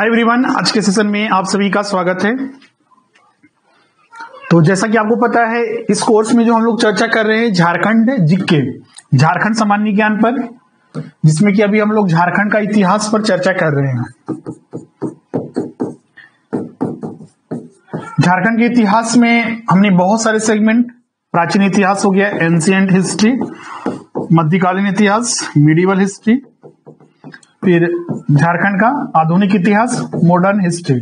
Hi everyone, आज के session में आप सभी का स्वागत है। तो जैसा कि आपको पता है, इस कोर्स में जो हम लोग चर्चा कर रहे हैं झारखंड जीके, झारखंड सामान्य ज्ञान पर, जिसमें कि अभी हम लोग झारखंड का इतिहास पर चर्चा कर रहे हैं। झारखंड के इतिहास में हमने बहुत सारे सेगमेंट, प्राचीन इतिहास हो गया, एंशिएंट हिस्ट्री, मध्यकालीन इतिहास, मिडिवल हिस्ट्री, फिर झारखंड का आधुनिक इतिहास, मॉडर्न हिस्ट्री।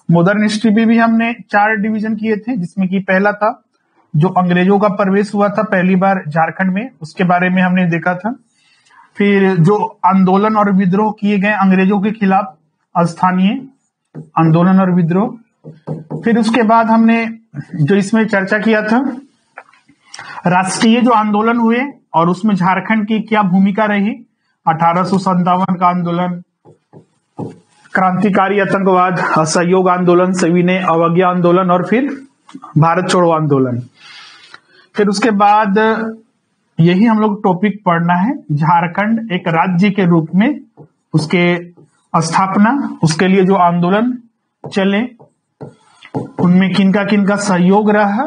मॉडर्न हिस्ट्री में भी हमने 4 डिवीजन किए थे, जिसमें कि पहला था जो अंग्रेजों का प्रवेश हुआ था पहली बार झारखंड में, उसके बारे में हमने देखा था। फिर जो आंदोलन और विद्रोह किए गए अंग्रेजों के खिलाफ, स्थानीय आंदोलन और विद्रोह। फिर उसके बाद हमने जो इसमें चर्चा किया था राष्ट्रीय जो आंदोलन हुए और उसमें झारखंड की क्या भूमिका रही, 1857 का आंदोलन, क्रांतिकारी आतंकवाद, असहयोग आंदोलन, सविनय अवज्ञा आंदोलन और फिर भारत छोड़ो आंदोलन। फिर उसके बाद यही हम लोग टॉपिक पढ़ना है, झारखंड एक राज्य के रूप में, उसके स्थापना, उसके लिए जो आंदोलन चले, उनमें किनका सहयोग रहा,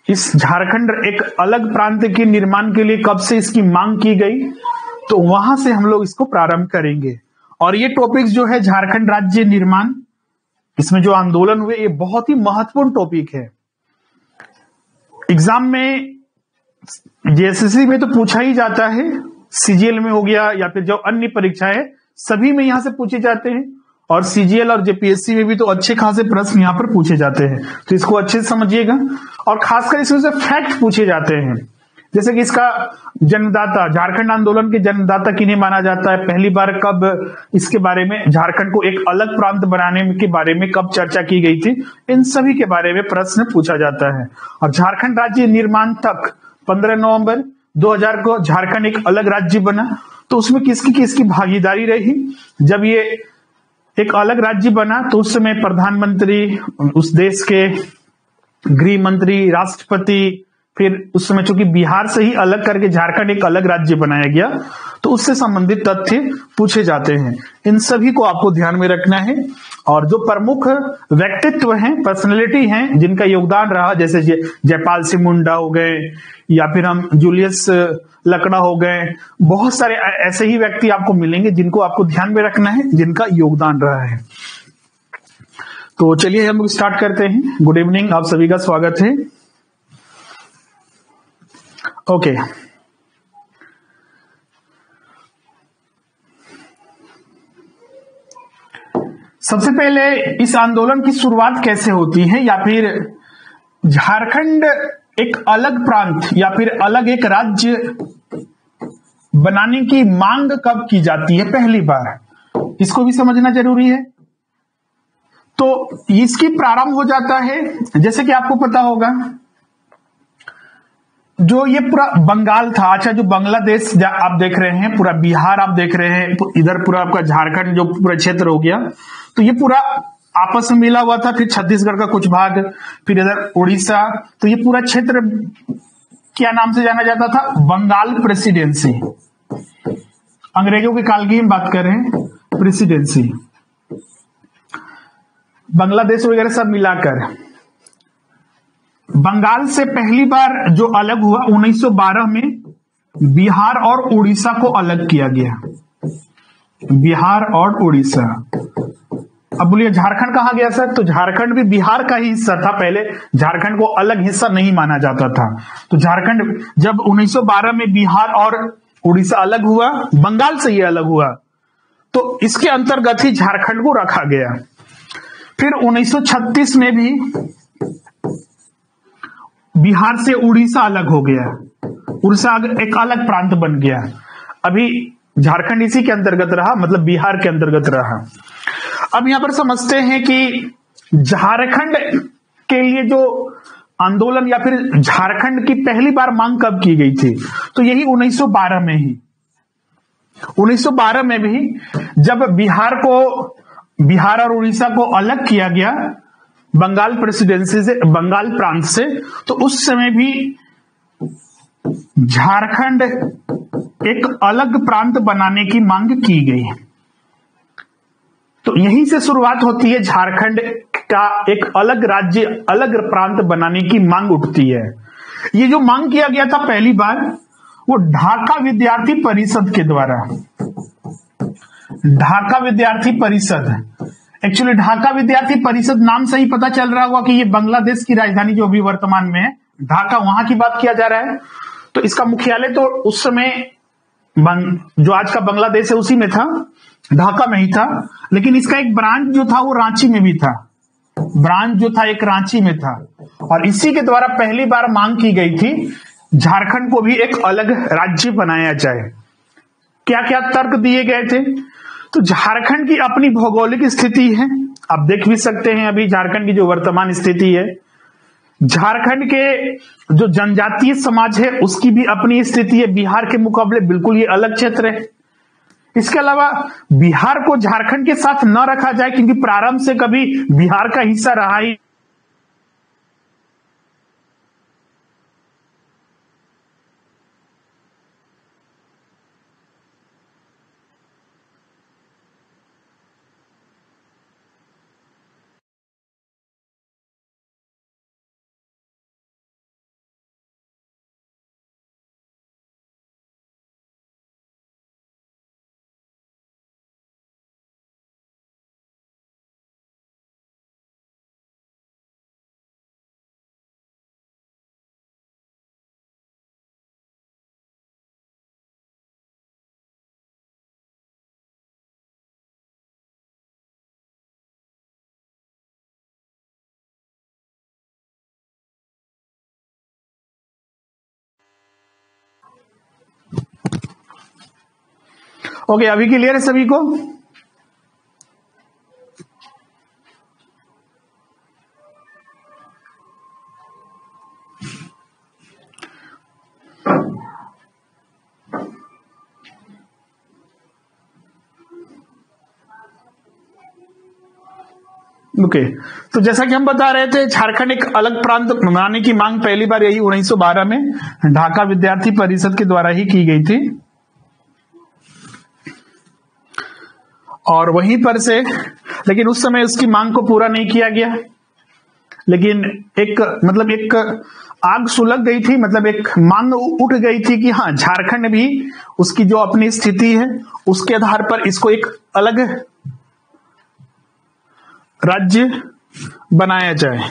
इस झारखंड एक अलग प्रांत के निर्माण के लिए कब से इसकी मांग की गई, तो वहां से हम लोग इसको प्रारंभ करेंगे। और ये टॉपिक्स जो है झारखंड राज्य निर्माण, इसमें जो आंदोलन हुए, ये बहुत ही महत्वपूर्ण टॉपिक है। एग्जाम में जेएसएससी में तो पूछा ही जाता है, सीजीएल में हो गया या फिर जो अन्य परीक्षा है सभी में यहां से पूछे जाते हैं, और सीजीएल और जेपीएससी में भी तो अच्छे खासे प्रश्न यहाँ पर पूछे जाते हैं। तो इसको अच्छे से समझिएगा, और खासकर इसमें से फैक्ट पूछे जाते हैं, जैसे कि इसका जन्मदाता, झारखंड आंदोलन के जन्मदाता किन्हें माना जाता है, पहली बार कब इसके बारे में, झारखंड को एक अलग प्रांत बनाने के बारे में कब चर्चा की गई थी, इन सभी के बारे में प्रश्न पूछा जाता है। और झारखंड राज्य निर्माण तक 15 नवंबर 2000 को झारखंड एक अलग राज्य बना, तो उसमें किसकी किसकी भागीदारी रही। जब ये एक अलग राज्य बना तो उस समय प्रधानमंत्री, उस देश के गृह मंत्री, राष्ट्रपति, फिर उस समय चूंकि बिहार से ही अलग करके झारखंड एक अलग राज्य बनाया गया, तो उससे संबंधित तथ्य पूछे जाते हैं। इन सभी को आपको ध्यान में रखना है। और जो प्रमुख व्यक्तित्व हैं, पर्सनैलिटी हैं, जिनका योगदान रहा, जैसे जयपाल सिंह मुंडा हो गए, या फिर हम जूलियस लकड़ा हो गए, बहुत सारे ऐसे ही व्यक्ति आपको मिलेंगे जिनको आपको ध्यान में रखना है, जिनका योगदान रहा है। तो चलिए हम लोग स्टार्ट करते हैं। गुड इवनिंग, आप सभी का स्वागत है। ओके, सबसे पहले इस आंदोलन की शुरुआत कैसे होती है, या फिर झारखंड एक अलग प्रांत या फिर अलग एक राज्य बनाने की मांग कब की जाती है पहली बार, इसको भी समझना जरूरी है। तो इसकी प्रारंभ हो जाता है, जैसे कि आपको पता होगा, जो ये पूरा बंगाल था, अच्छा जो बांग्लादेश आप देख रहे हैं, पूरा बिहार आप देख रहे हैं, इधर पूरा आपका झारखंड जो पूरा क्षेत्र हो गया, तो ये पूरा आपस में मिला हुआ था। फिर छत्तीसगढ़ का कुछ भाग, फिर इधर उड़ीसा, तो ये पूरा क्षेत्र क्या नाम से जाना जाता था, बंगाल प्रेसिडेंसी। अंग्रेजों के काल की हम बात कर रहे हैं, प्रेसिडेंसी, बांग्लादेश वगैरह सब मिलाकर। बंगाल से पहली बार जो अलग हुआ 1912 में, बिहार और उड़ीसा को अलग किया गया, बिहार और उड़ीसा। अब बोलिए झारखंड कहां गया सर, तो झारखंड भी बिहार का ही हिस्सा था, पहले झारखंड को अलग हिस्सा नहीं माना जाता था। तो झारखंड जब 1912 में बिहार और उड़ीसा अलग हुआ, बंगाल से ये अलग हुआ, तो इसके अंतर्गत ही झारखंड को रखा गया। फिर 1936 में भी बिहार से उड़ीसा अलग हो गया, उड़ीसा एक अलग प्रांत बन गया। अभी झारखंड इसी के अंतर्गत रहा, मतलब बिहार के अंतर्गत रहा। अब यहां पर समझते हैं कि झारखंड के लिए जो आंदोलन या फिर झारखंड की पहली बार मांग कब की गई थी, तो यही 1912 में ही। 1912 में भी जब बिहार और उड़ीसा को अलग किया गया बंगाल प्रेसिडेंसी से, बंगाल प्रांत से, तो उस समय भी झारखंड एक अलग प्रांत बनाने की मांग की गई। तो यहीं से शुरुआत होती है, झारखंड का एक अलग राज्य, अलग प्रांत बनाने की मांग उठती है। ये जो मांग किया गया था पहली बार, वो ढाका विद्यार्थी परिषद के द्वारा। ढाका विद्यार्थी परिषद, एक्चुअली ढाका विद्यार्थी परिषद नाम से ही पता चल रहा होगा कि ये बांग्लादेश की राजधानी जो अभी वर्तमान में है ढाका, वहां की बात किया जा रहा है। तो इसका मुख्यालय तो उस समय जो आज का बांग्लादेश है उसी में था, ढाका में ही था, लेकिन इसका एक ब्रांच जो था वो रांची में भी था। ब्रांच जो था एक रांची में था, और इसी के द्वारा पहली बार मांग की गई थी झारखंड को भी एक अलग राज्य बनाया जाए। क्या क्या तर्क दिए गए थे? तो झारखंड की अपनी भौगोलिक स्थिति है, आप देख भी सकते हैं अभी झारखंड की जो वर्तमान स्थिति है। झारखंड के जो जनजातीय समाज है उसकी भी अपनी स्थिति है, बिहार के मुकाबले बिल्कुल ये अलग क्षेत्र है। इसके अलावा बिहार को झारखंड के साथ न रखा जाए, क्योंकि प्रारंभ से कभी बिहार का हिस्सा रहा ही। ओके, अभी क्लियर है सभी को? ओके, तो जैसा कि हम बता रहे थे, झारखंड एक अलग प्रांत बनाने की मांग पहली बार यही 1912 में ढाका विद्यार्थी परिषद के द्वारा ही की गई थी। और वहीं पर से, लेकिन उस समय उसकी मांग को पूरा नहीं किया गया। लेकिन एक आग सुलग गई थी, मतलब एक मांग उठ गई थी कि हाँ, झारखंड भी उसकी जो अपनी स्थिति है उसके आधार पर इसको एक अलग राज्य बनाया जाए।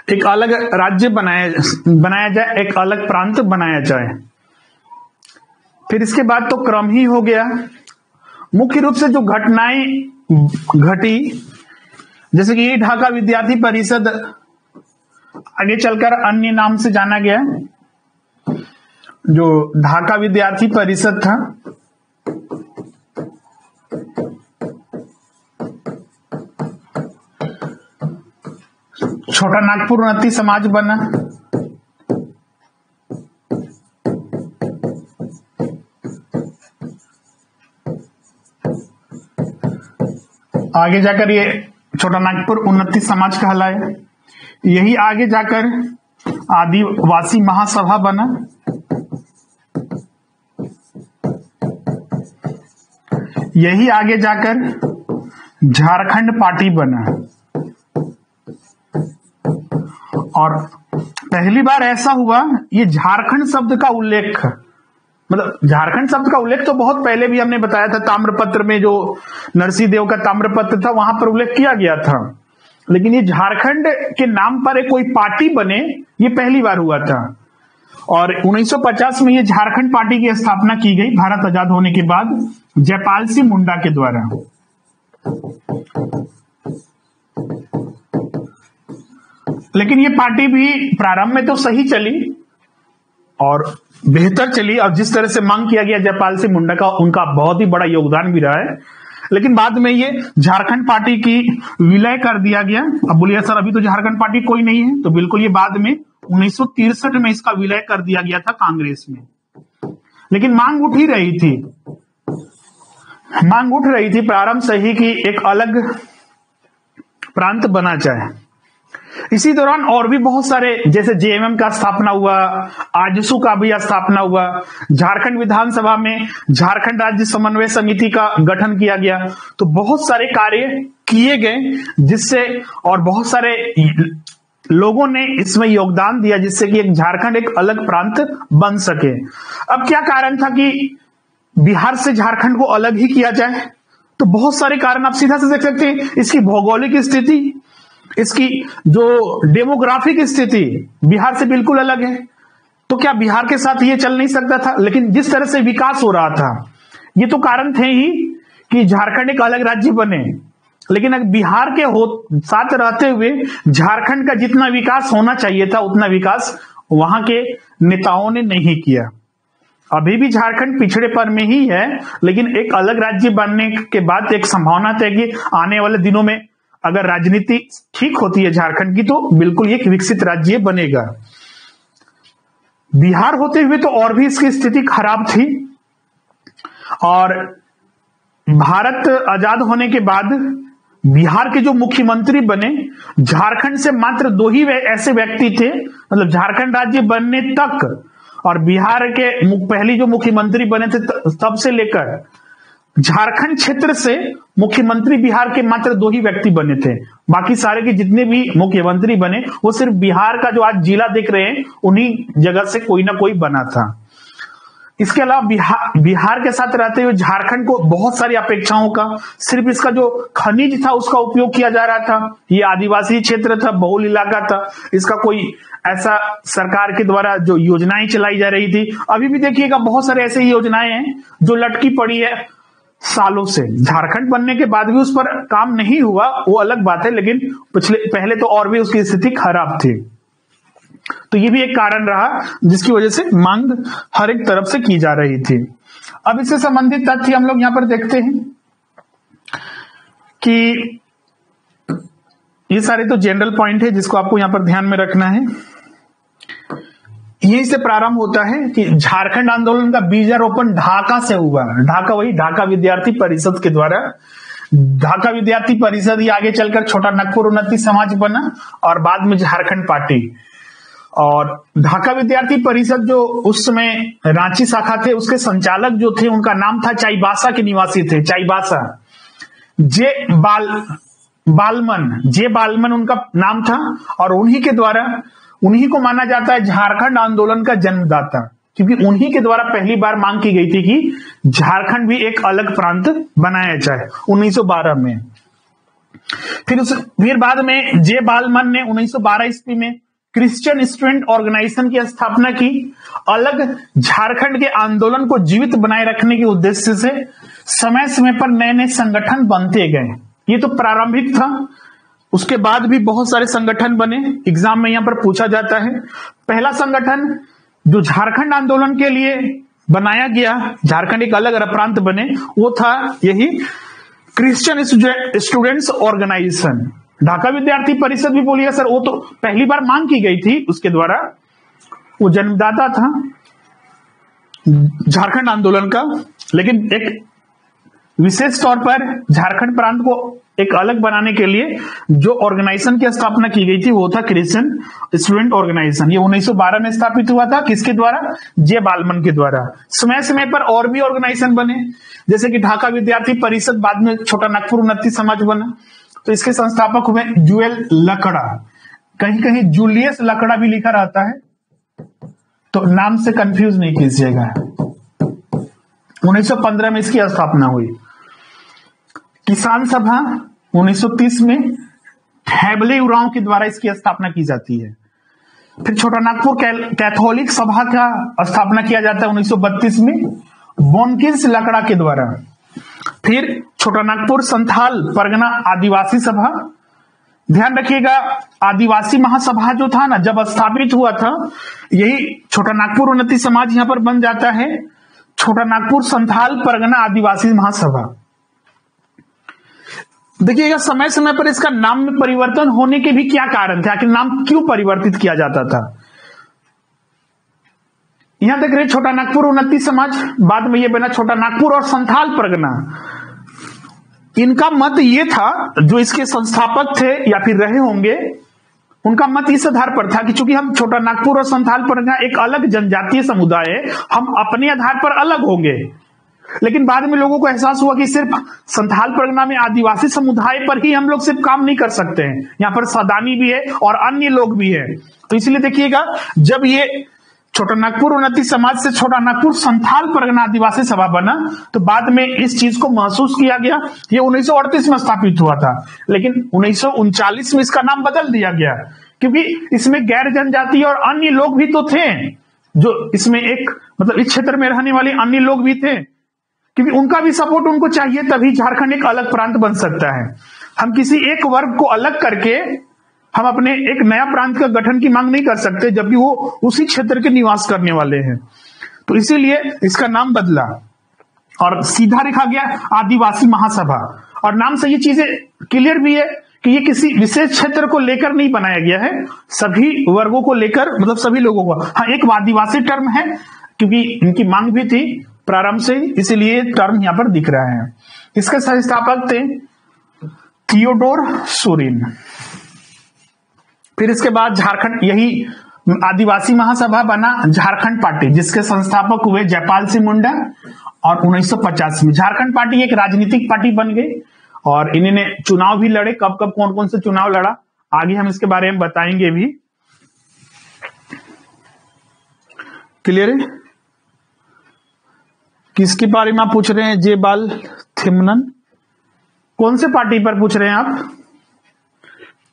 एक अलग राज्य बनाया जाए, एक अलग प्रांत बनाया जाए। फिर इसके बाद तो क्रम ही हो गया। मुख्य रूप से जो घटनाएं घटी, जैसे कि ये ढाका विद्यार्थी परिषद आगे चलकर अन्य नाम से जाना गया। जो ढाका विद्यार्थी परिषद था, छोटा नागपुर उन्नति समाज बना। आगे जाकर ये छोटा नागपुर उन्नति समाज कहलाया। यही आगे जाकर आदिवासी महासभा बना। यही आगे जाकर झारखंड पार्टी बना। और पहली बार ऐसा हुआ, ये झारखंड शब्द का उल्लेख, मतलब झारखंड शब्द का उल्लेख तो बहुत पहले भी हमने बताया था, ताम्रपत्र में जो नरसिंह देव का ताम्रपत्र था वहां पर उल्लेख किया गया था। लेकिन ये झारखंड के नाम पर एक कोई पार्टी बने, ये पहली बार हुआ था। और 1950 में ये झारखंड पार्टी की स्थापना की गई भारत आजाद होने के बाद, जयपाल सिंह मुंडा के द्वारा। लेकिन ये पार्टी भी प्रारंभ में तो सही चली और बेहतर चली, और जिस तरह से मांग किया गया जयपाल सिंह मुंडा का, उनका बहुत ही बड़ा योगदान भी रहा है। लेकिन बाद में ये झारखंड पार्टी की विलय कर दिया गया। अब बोलिए सर अभी तो झारखंड पार्टी कोई नहीं है, तो बिल्कुल ये बाद में 1963 में इसका विलय कर दिया गया था कांग्रेस में। लेकिन मांग उठ रही थी प्रारंभ से ही कि एक अलग प्रांत बना जाए। इसी दौरान और भी बहुत सारे, जैसे जेएमएम का स्थापना हुआ, आजसू का भी स्थापना हुआ, झारखंड विधानसभा में झारखंड राज्य समन्वय समिति का गठन किया गया। तो बहुत सारे कार्य किए गए जिससे, और बहुत सारे लोगों ने इसमें योगदान दिया जिससे कि एक झारखंड एक अलग प्रांत बन सके। अब क्या कारण था कि बिहार से झारखंड को अलग ही किया जाए? तो बहुत सारे कारण आप सीधा से देख सकते हैं। इसकी भौगोलिक स्थिति, इसकी जो डेमोग्राफिक स्थिति बिहार से बिल्कुल अलग है। तो क्या बिहार के साथ ये चल नहीं सकता था? लेकिन जिस तरह से विकास हो रहा था, ये तो कारण थे ही कि झारखंड एक अलग राज्य बने। लेकिन अगर बिहार के साथ रहते हुए झारखंड का जितना विकास होना चाहिए था उतना विकास वहां के नेताओं ने नहीं किया। अभी भी झारखंड पिछड़ेपन में ही है, लेकिन एक अलग राज्य बनने के बाद एक संभावना है कि आने वाले दिनों में अगर राजनीति ठीक होती है झारखंड की तो बिल्कुल एक विकसित राज्य बनेगा। बिहार होते हुए तो और भी इसकी स्थिति खराब थी। और भारत आजाद होने के बाद बिहार के जो मुख्यमंत्री बने, झारखंड से मात्र 2 ही ऐसे व्यक्ति थे, मतलब झारखंड राज्य बनने तक और बिहार के पहली जो मुख्यमंत्री बने थे तब से लेकर झारखंड क्षेत्र से मुख्यमंत्री बिहार के मात्र 2 ही व्यक्ति बने थे। बाकी सारे के जितने भी मुख्यमंत्री बने वो सिर्फ बिहार का जो आज जिला देख रहे हैं उन्हीं जगह से कोई ना कोई बना था। इसके अलावा बिहार के साथ रहते हुए झारखंड को बहुत सारी अपेक्षाओं का, सिर्फ इसका जो खनिज था उसका उपयोग किया जा रहा था। ये आदिवासी क्षेत्र था, बहुल इलाका था, इसका कोई ऐसा सरकार के द्वारा जो योजनाएं चलाई जा रही थी। अभी भी देखिएगा बहुत सारे ऐसे योजनाएं हैं जो लटकी पड़ी है सालों से। झारखंड बनने के बाद भी उस पर काम नहीं हुआ, वो अलग बात है, लेकिन पहले तो और भी उसकी स्थिति खराब थी। तो ये भी एक कारण रहा जिसकी वजह से मांग हर एक तरफ से की जा रही थी। अब इससे संबंधित तथ्य हम लोग यहां पर देखते हैं कि ये सारे तो जनरल पॉइंट है जिसको आपको यहां पर ध्यान में रखना है। यहीं से प्रारंभ होता है कि झारखंड आंदोलन का बीजारोपण ढाका से हुआ। ढाका वही ढाका विद्यार्थी परिषद के द्वारा। ढाका विद्यार्थी परिषद ही आगे चलकर छोटा नागपुर उन्नति समाज बना और बाद में झारखंड पार्टी। और ढाका विद्यार्थी परिषद जो उस समय रांची शाखा थे, उसके संचालक जो थे उनका नाम था, चाईबासा के निवासी थे, चाईबासा जे बालमन उनका नाम था। और उन्हीं को माना जाता है झारखंड आंदोलन का जन्मदाता, क्योंकि उन्हीं के द्वारा पहली बार मांग की गई थी कि झारखंड भी एक अलग प्रांत बनाया जाए 1912 में। फिर बाद में जे बालमन ने 1912 ईस्वी में क्रिश्चियन स्टूडेंट ऑर्गेनाइजेशन की स्थापना की। अलग झारखंड के आंदोलन को जीवित बनाए रखने के उद्देश्य से समय समय पर नए नए संगठन बनते गए। ये तो प्रारंभिक था, उसके बाद भी बहुत सारे संगठन बने। एग्जाम में यहां पर पूछा जाता है। पहला संगठन जो झारखंड आंदोलन के लिए बनाया गया, झारखंड एक अलग प्रांत बने, वो था यही क्रिश्चियन स्टूडेंट्स ऑर्गेनाइजेशन। ढाका विद्यार्थी परिषद भी बोलिए सर, वो तो पहली बार मांग की गई थी उसके द्वारा, वो जन्मदाता था झारखंड आंदोलन का। लेकिन एक विशेष तौर पर झारखंड प्रांत को एक अलग बनाने के लिए जो ऑर्गेनाइजेशन की स्थापना की गई थी वो था क्रिश्चियन स्टूडेंट ऑर्गेनाइजेशन। ये 1912 में स्थापित हुआ था। किसके द्वारा? जे बालमन के द्वारा। समय समय पर और भी ऑर्गेनाइजेशन बने, जैसे कि ढाका विद्यार्थी परिषद, बाद में छोटा नागपुर उन्नति समाज बना। तो इसके संस्थापक हुए जूएल लकड़ा, कहीं कहीं जूलियस लकड़ा भी लिखा रहता है, तो नाम से कंफ्यूज नहीं कीजिएगा। 1915 में इसकी स्थापना हुई। किसान सभा 1930 में हैबले उरांव के द्वारा इसकी स्थापना की जाती है। फिर छोटा नागपुर कैथोलिक सभा का स्थापना किया जाता है 1932 में बोनकिंस लकड़ा के द्वारा। फिर छोटा नागपुर संथाल परगना आदिवासी सभा। ध्यान रखिएगा, आदिवासी महासभा जो था ना, जब स्थापित हुआ था, यही छोटा नागपुर उन्नति समाज यहां पर बन जाता है छोटा नागपुर संथाल परगना आदिवासी महासभा। देखिएगा, समय समय पर इसका नाम में परिवर्तन होने के भी क्या कारण थे, आखिर नाम क्यों परिवर्तित किया जाता था। यहां देख रहे छोटा नागपुर उन्नति समाज, बाद में यह बना छोटा नागपुर और संथाल परगना। इनका मत ये था, जो इसके संस्थापक थे या फिर रहे होंगे, उनका मत इस आधार पर था कि चूंकि हम छोटा नागपुर और संथाल परगना एक अलग जनजातीय समुदाय है, हम अपने आधार पर अलग होंगे। लेकिन बाद में लोगों को एहसास हुआ कि सिर्फ संथाल परगना में आदिवासी समुदाय पर ही हम लोग सिर्फ काम नहीं कर सकते हैं, यहाँ पर सादानी भी है और अन्य लोग भी है। तो इसलिए देखिएगा, जब ये छोटा नागपुर उन्नति समाज से छोटा नागपुर संथाल परगना आदिवासी सभा बना, तो बाद में इस चीज को महसूस किया गया। ये 1938 में स्थापित हुआ था, लेकिन 1939 में इसका नाम बदल दिया गया, क्योंकि इसमें गैर जनजातीय और अन्य लोग भी तो थे, जो इसमें एक मतलब इस क्षेत्र में रहने वाले अन्य लोग भी थे, क्योंकि उनका भी सपोर्ट उनको चाहिए, तभी झारखंड एक अलग प्रांत बन सकता है। हम किसी एक वर्ग को अलग करके हम अपने एक नया प्रांत का गठन की मांग नहीं कर सकते, जबकि वो उसी क्षेत्र के निवास करने वाले हैं। तो इसीलिए इसका नाम बदला और सीधा रखा गया आदिवासी महासभा। और नाम से ये चीजें क्लियर भी है कि ये किसी विशेष क्षेत्र को लेकर नहीं बनाया गया है, सभी वर्गों को लेकर, मतलब सभी लोगों को। हाँ, एक आदिवासी टर्म है, क्योंकि इनकी मांग भी थी प्रारंभ से, इसीलिए टर्म यहां पर दिख रहा है। इसके संस्थापक थे थियोडोर सोरेन। फिर इसके बाद झारखंड, यही आदिवासी महासभा बना झारखंड पार्टी, जिसके संस्थापक हुए जयपाल सिंह मुंडा। और 1950 में झारखंड पार्टी एक राजनीतिक पार्टी बन गई और इन्होंने चुनाव भी लड़े। कब कब कौन कौन से चुनाव लड़ा, आगे हम इसके बारे में बताएंगे भी। क्लियर है? किसके बारे में आप पूछ रहे हैं? जयपाल थिम्मनन। कौन से पार्टी पर पूछ रहे हैं आप?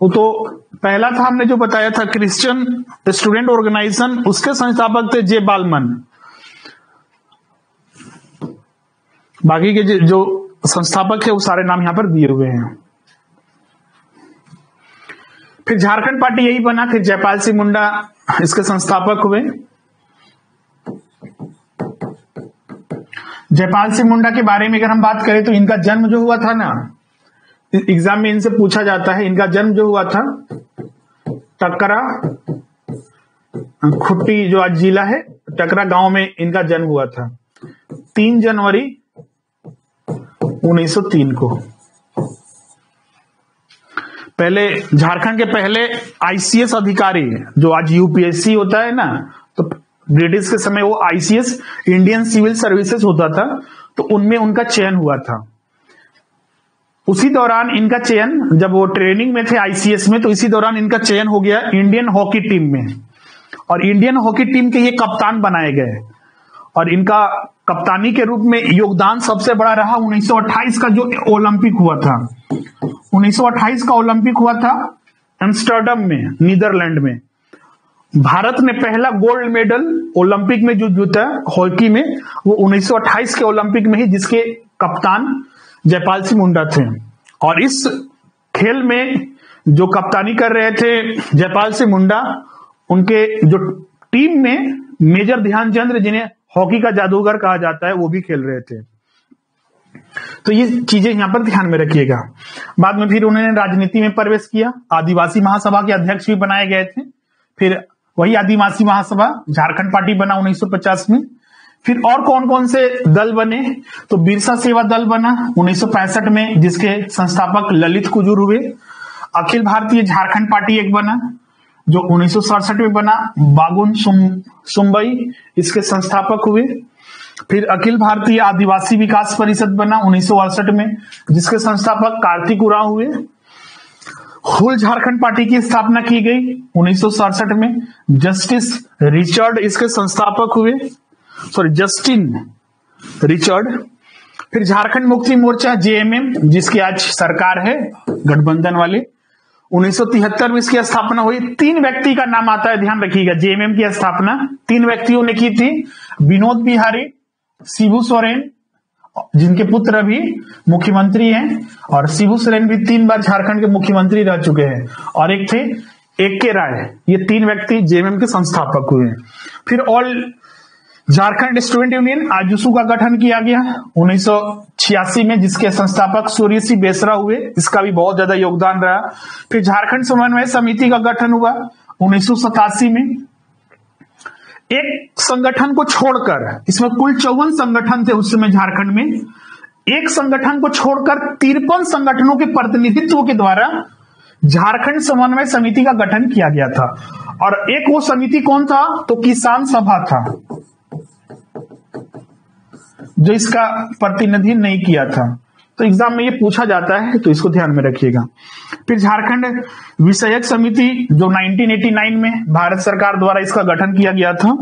वो तो पहला था, हमने जो बताया था, क्रिश्चियन स्टूडेंट ऑर्गेनाइजेशन, उसके संस्थापक थे जे बालमन। बाकी के जो संस्थापक है वो सारे नाम यहां पर दिए हुए हैं। फिर झारखंड पार्टी यही बना, फिर जयपाल सिंह मुंडा इसके संस्थापक हुए। जयपाल सिंह मुंडा के बारे में अगर हम बात करें तो इनका जन्म जो हुआ था ना, एग्जाम में इनसे पूछा जाता है, इनका जन्म जो हुआ था टकरा खुट्टी, जो आज जिला है, टकरा गांव में इनका जन्म हुआ था 3 जनवरी 1903 को। पहले झारखंड के पहले आईसीएस अधिकारी, जो आज यूपीएससी होता है ना, तो ब्रिटिश के समय वो आईसीएस इंडियन सिविल सर्विसेज होता था, तो उनमें उनका चयन हुआ था। उसी दौरान इनका चयन, जब वो ट्रेनिंग में थे आईसीएस में, तो इसी दौरान इनका चयन हो गया इंडियन हॉकी टीम में, और इंडियन हॉकी टीम के ये कप्तान बनाए गए। और इनका कप्तानी के रूप में योगदान सबसे बड़ा रहा 1928 का जो ओलंपिक हुआ था। 1928 का ओलंपिक हुआ था एम्स्टर्डम में, नीदरलैंड में। भारत ने पहला गोल्ड मेडल ओलंपिक में जो जीता हॉकी में, वो 1928 के ओलंपिक में ही, जिसके कप्तान जयपाल सिंह मुंडा थे। और इस खेल में जो कप्तानी कर रहे थे जयपाल सिंह मुंडा, उनके जो टीम में मेजर ध्यानचंद, जिन्हें हॉकी का जादूगर कहा जाता है, वो भी खेल रहे थे। तो ये चीजें यहां पर ध्यान में रखिएगा। बाद में फिर उन्होंने राजनीति में प्रवेश किया, आदिवासी महासभा के अध्यक्ष भी बनाए गए थे। फिर वही आदिवासी महासभा झारखंड पार्टी बना 1950 में। फिर और कौन कौन से दल बने, तो बिरसा सेवा दल बना 1965 में, जिसके संस्थापक ललित कुजूर हुए। अखिल भारतीय झारखंड पार्टी एक बना, जो 1967 में बना, बागुन सुम्बई इसके संस्थापक हुए। फिर अखिल भारतीय आदिवासी विकास परिषद बना 1968 में, जिसके संस्थापक कार्तिक उरांव हुए। हुल झारखंड पार्टी की स्थापना की गई 1967 में, जस्टिस रिचर्ड इसके संस्थापक हुए, जस्टिन रिचर्ड। फिर झारखंड मुक्ति मोर्चा जेएमएम, जिसकी आज सरकार है गठबंधन वाले, 1973 में इसकी स्थापना हुई। 3 व्यक्ति का नाम आता है, ध्यान रखिएगा। जेएमएम की स्थापना 3 व्यक्तियों ने की थी, विनोद बिहारी, शिबू सोरेन, जिनके पुत्र अभी मुख्यमंत्री हैं, और शिबू सोरेन भी 3 बार झारखंड के मुख्यमंत्री रह चुके हैं, और एक थे AK राय। ये 3 व्यक्ति जेएमएम के संस्थापक हुए। फिर all Jharkhand student union AJSU का गठन किया गया 1986 में, जिसके संस्थापक सूर्य सिंह बेसरा हुए, इसका भी बहुत ज्यादा योगदान रहा। फिर झारखंड समन्वय समिति का गठन हुआ 1987 में। एक संगठन को छोड़कर, इसमें कुल 54 संगठन थे उस समय झारखंड में, एक संगठन को छोड़कर 53 संगठनों के प्रतिनिधित्व के द्वारा झारखंड समन्वय समिति का गठन किया गया था। और एक वो समिति कौन था? तो किसान सभा था, जो इसका प्रतिनिधि नहीं किया था। तो एग्जाम में ये पूछा जाता है, तो इसको ध्यान में रखिएगा। फिर झारखंड विषयक समिति, जो 1989 में भारत सरकार द्वारा इसका गठन किया गया था।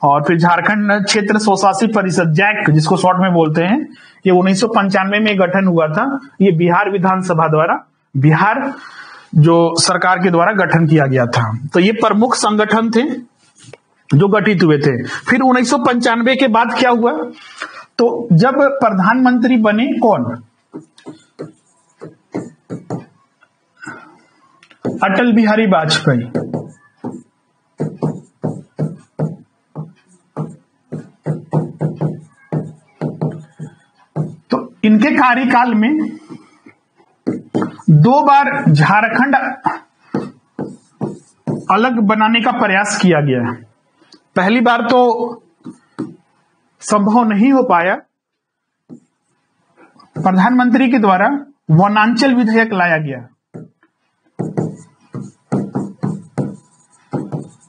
और फिर झारखंड क्षेत्र स्वशासी परिषद, जैक जिसको शॉर्ट में बोलते हैं, ये 1995 में गठन हुआ था। ये बिहार विधानसभा द्वारा, बिहार जो सरकार के द्वारा गठन किया गया था। तो ये प्रमुख संगठन थे जो गठित हुए थे। फिर 1995 के बाद क्या हुआ? तो जब प्रधानमंत्री बने कौन? अटल बिहारी वाजपेयी। तो इनके कार्यकाल में 2 बार झारखंड अलग बनाने का प्रयास किया गया। पहली बार तो संभव नहीं हो पाया। प्रधानमंत्री के द्वारा वनांचल विधेयक लाया गया।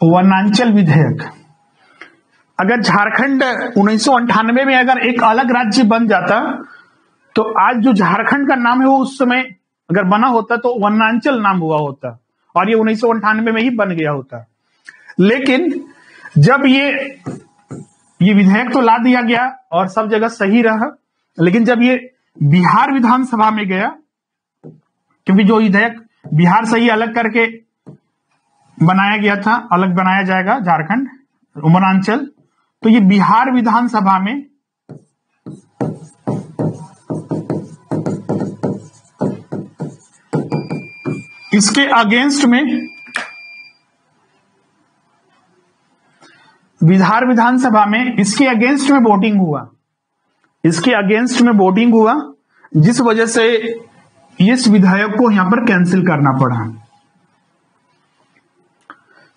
वनांचल विधेयक, अगर झारखंड 1998 में अगर एक अलग राज्य बन जाता, तो आज जो झारखंड का नाम है वो उस समय अगर बना होता तो वनांचल नाम हुआ होता, और ये 1998 में ही बन गया होता। लेकिन जब ये विधेयक तो ला दिया गया और सब जगह सही रहा, लेकिन जब ये बिहार विधानसभा में गया, क्योंकि जो विधेयक बिहार से ही अलग करके बनाया गया था, अलग बनाया जाएगा झारखंड वनांचल, तो ये बिहार विधानसभा में इसके अगेंस्ट में बिहार विधानसभा में इसके अगेंस्ट में वोटिंग हुआ। इसके अगेंस्ट में वोटिंग हुआ, जिस वजह से इस विधेयक को यहां पर कैंसिल करना पड़ा।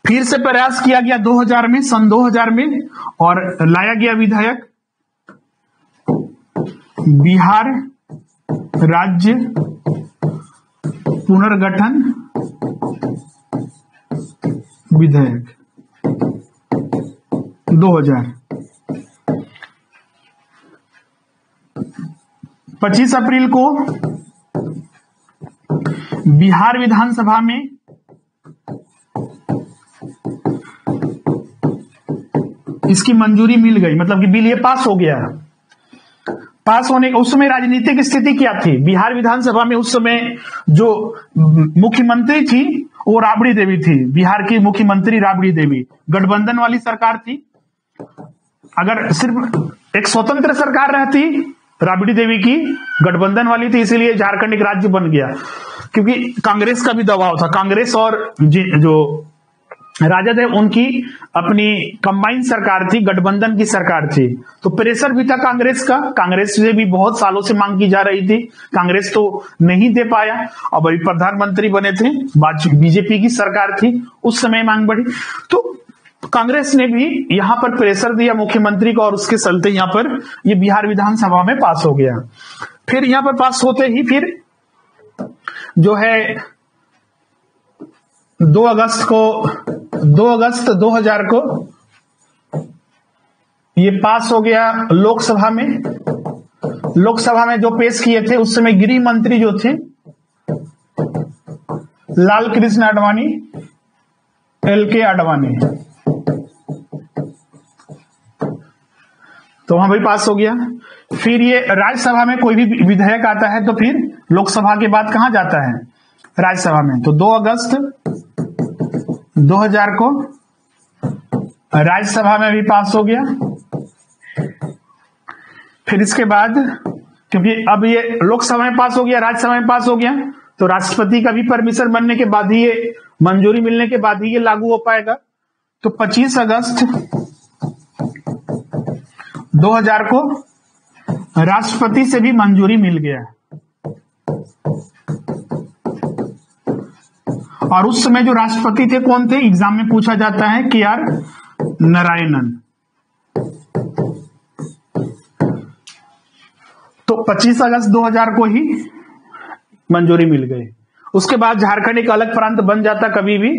फिर से प्रयास किया गया 2000 में, सन 2000 में, और लाया गया विधेयक बिहार राज्य पुनर्गठन विधेयक 2000। 25 अप्रैल को बिहार विधानसभा में इसकी मंजूरी मिल गई, मतलब कि बिल ये पास हो गया। पास होने उस समय राजनीतिक स्थिति क्या थी? बिहार विधानसभा में उस समय जो मुख्यमंत्री थी वो राबड़ी देवी थी। बिहार की मुख्यमंत्री राबड़ी देवी, गठबंधन वाली सरकार थी। अगर सिर्फ एक स्वतंत्र सरकार रहती, राबड़ी देवी की गठबंधन वाली थी, इसीलिए झारखंड एक राज्य बन गया, क्योंकि कांग्रेस का भी दबाव था। कांग्रेस और जो राजद है उनकी अपनी कंबाइंड सरकार थी, गठबंधन की सरकार थी, तो प्रेशर भी था कांग्रेस का। कांग्रेस से भी बहुत सालों से मांग की जा रही थी, कांग्रेस तो नहीं दे पाया। अब अभी प्रधानमंत्री बने थे, बीजेपी की सरकार थी, उस समय मांग बढ़ी, तो कांग्रेस ने भी यहां पर प्रेशर दिया मुख्यमंत्री को, और उसके चलते यहां पर ये बिहार विधानसभा में पास हो गया। फिर यहां पर पास होते ही फिर जो है 2 अगस्त 2000 को ये पास हो गया लोकसभा में। लोकसभा में जो पेश किए थे उस समय गृह मंत्री जो थे लाल कृष्ण आडवाणी, LK आडवाणी, तो वहां भी पास हो गया। फिर ये राज्यसभा में कोई भी विधेयक आता है तो फिर लोकसभा के बाद कहां जाता है? राज्यसभा में। तो 2 अगस्त 2000 को राज्यसभा में भी पास हो गया। फिर इसके बाद, क्योंकि अब ये लोकसभा में पास हो गया, राज्यसभा में पास हो गया, तो राष्ट्रपति का भी परमिशन बनने के बाद ही, ये मंजूरी मिलने के बाद ही ये लागू हो पाएगा। तो 25 अगस्त 2000 को राष्ट्रपति से भी मंजूरी मिल गया। और उस समय जो राष्ट्रपति थे कौन थे? एग्जाम में पूछा जाता है, KR नारायणन। तो 25 अगस्त 2000 को ही मंजूरी मिल गई। उसके बाद झारखंड एक अलग प्रांत बन जाता कभी भी,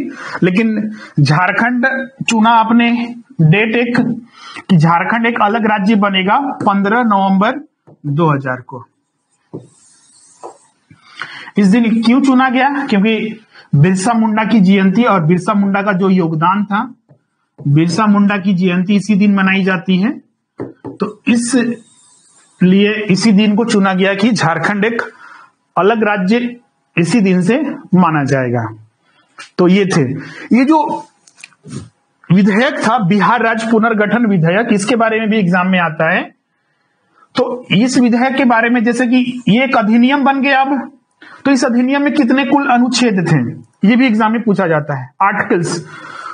लेकिन झारखंड चुना आपने डेट एक कि झारखंड एक अलग राज्य बनेगा 15 नवंबर 2000 को। इस दिन क्यों चुना गया? क्योंकि बिरसा मुंडा की जयंती और बिरसा मुंडा का जो योगदान था, बिरसा मुंडा की जयंती इसी दिन मनाई जाती है। तो इसलिए इसी दिन को चुना गया कि झारखंड एक अलग राज्य इसी दिन से माना जाएगा। तो ये थे, ये जो विधेयक था बिहार राज्य पुनर्गठन विधेयक, इसके बारे में भी एग्जाम में आता है। तो इस विधेयक के बारे में, जैसे कि ये एक अधिनियम बन गया अब, तो इस अधिनियम में कितने कुल अनुच्छेद थे, ये भी एग्जाम में पूछा जाता है, आर्टिकल्स।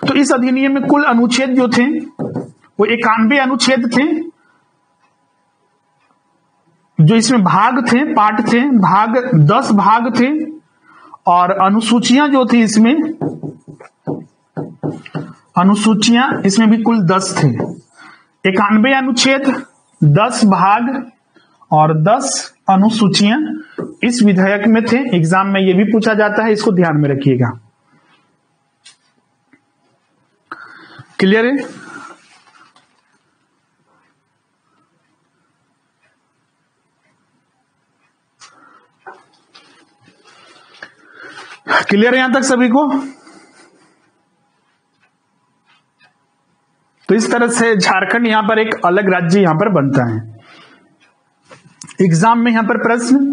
तो इस अधिनियम में कुल अनुच्छेद जो थे वो 91 अनुच्छेद थे, जो इसमें भाग थे, पार्ट थे, भाग 10 भाग थे, और अनुसूचियां जो थी इसमें, अनुसूचियां इसमें भी कुल 10 थे। 91 अनुच्छेद, 10 भाग और 10 अनुसूचियां इस विधेयक में थे। एग्जाम में यह भी पूछा जाता है, इसको ध्यान में रखिएगा। क्लियर है? क्लियर है यहां तक सभी को? तो इस तरह से झारखंड यहां पर एक अलग राज्य यहां पर बनता है। एग्जाम में यहां पर प्रश्न,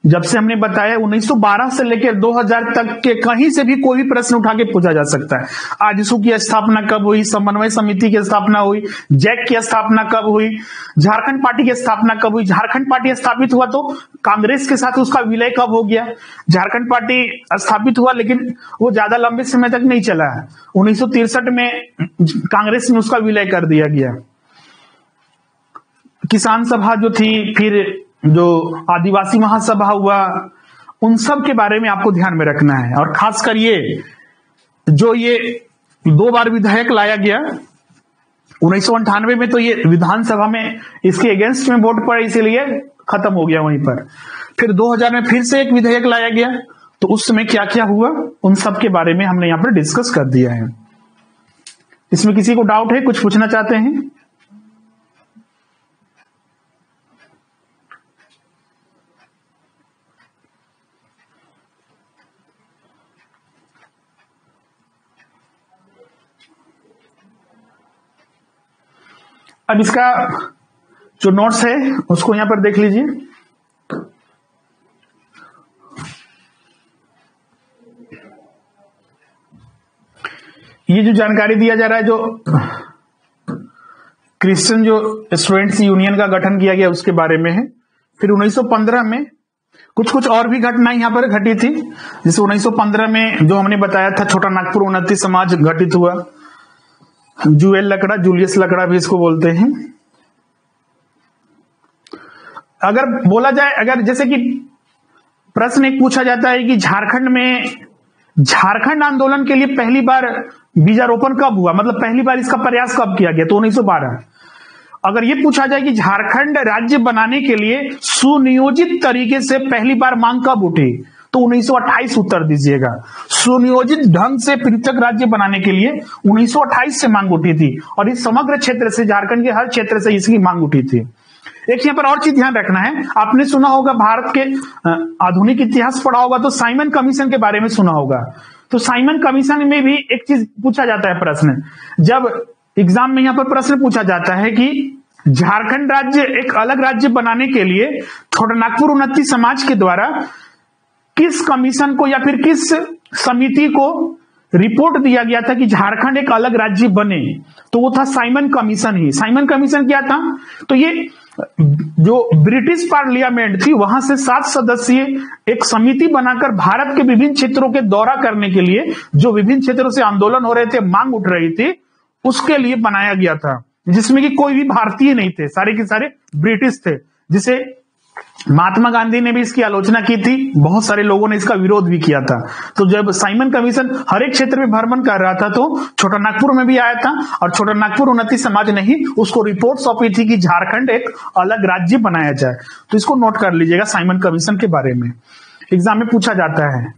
जब से हमने बताया 1912 से लेकर 2000 तक के कहीं से भी कोई भी प्रश्न उठा के पूछा जा सकता है। आजसू की स्थापना कब हुई, समन्वय समिति की स्थापना हुई, जैक की स्थापना कब हुई, झारखंड पार्टी की स्थापना कब हुई, झारखंड पार्टी स्थापित हुआ तो कांग्रेस के साथ उसका विलय कब हो गया, झारखंड पार्टी स्थापित हुआ लेकिन वो ज्यादा लंबे समय तक नहीं चला है, 1963 में कांग्रेस ने उसका विलय कर दिया गया। किसान सभा जो थी, फिर जो आदिवासी महासभा हुआ, उन सब के बारे में आपको ध्यान में रखना है। और खासकर ये जो ये 2 बार विधेयक लाया गया, 1998 में तो ये विधानसभा में इसके अगेंस्ट में वोट पड़े, इसीलिए खत्म हो गया वहीं पर। फिर 2000 में फिर से एक विधेयक लाया गया, तो उस समय क्या क्या हुआ उन सब के बारे में हमने यहां पर डिस्कस कर दिया है। इसमें किसी को डाउट है, कुछ पूछना चाहते हैं? अब इसका जो नोट्स है उसको यहां पर देख लीजिए। ये जो जानकारी दिया जा रहा है, जो क्रिश्चियन जो स्टूडेंट्स यूनियन का गठन किया गया उसके बारे में है। फिर 1915 में कुछ और भी घटनाएं यहां पर घटी थी। जैसे 1915 में जो हमने बताया था छोटा नागपुर उन्नति समाज गठित हुआ, जूलियस लकड़ा भी इसको बोलते हैं। अगर बोला जाए, अगर जैसे कि प्रश्न एक पूछा जाता है कि झारखंड में झारखंड आंदोलन के लिए पहली बार बीजारोपण कब हुआ, मतलब पहली बार इसका प्रयास कब किया गया, तो 1912। अगर ये पूछा जाए कि झारखंड राज्य बनाने के लिए सुनियोजित तरीके से पहली बार मांग कब उठी, तो 1928 उत्तर दीजिएगा। सुनियोजित ढंग से पृथक राज्य बनाने के लिए 1928 से मांग उठी थी, और इस समग्र क्षेत्र से, झारखंड के हर क्षेत्र से इसकी मांग उठी थी। एक यहाँ पर और चीज ध्यान रखना है, आपने सुना होगा भारत के आधुनिक इतिहास पढ़ा होगा तो साइमन कमीशन के बारे में सुना होगा। तो साइमन कमीशन में भी एक चीज पूछा जाता है प्रश्न, जब एग्जाम में यहाँ पर प्रश्न पूछा जाता है कि झारखंड राज्य एक अलग राज्य बनाने के लिए छोटा नागपुर उन्नति समाज के द्वारा किस कमीशन को या फिर किस समिति को रिपोर्ट दिया गया था कि झारखंड एक अलग राज्य बने, तो वो था साइमन कमीशन ही। साइमन कमीशन क्या था, तो ये जो ब्रिटिश पार्लियामेंट थी वहां से 7 सदस्यीय एक समिति बनाकर भारत के विभिन्न क्षेत्रों के दौरा करने के लिए, जो विभिन्न क्षेत्रों से आंदोलन हो रहे थे, मांग उठ रही थी, उसके लिए बनाया गया था, जिसमें कि कोई भी भारतीय नहीं थे, सारे के सारे ब्रिटिश थे, जिसे महात्मा गांधी ने भी इसकी आलोचना की थी, बहुत सारे लोगों ने इसका विरोध भी किया था। तो जब साइमन कमीशन हर एक क्षेत्र में भ्रमण कर रहा था तो छोटा नागपुर में भी आया था, और छोटा नागपुर उन्नति समाज ने ही उसको रिपोर्ट सौंपी थी कि झारखंड एक अलग राज्य बनाया जाए। तो इसको नोट कर लीजिएगा, साइमन कमीशन के बारे में एग्जाम में पूछा जाता है।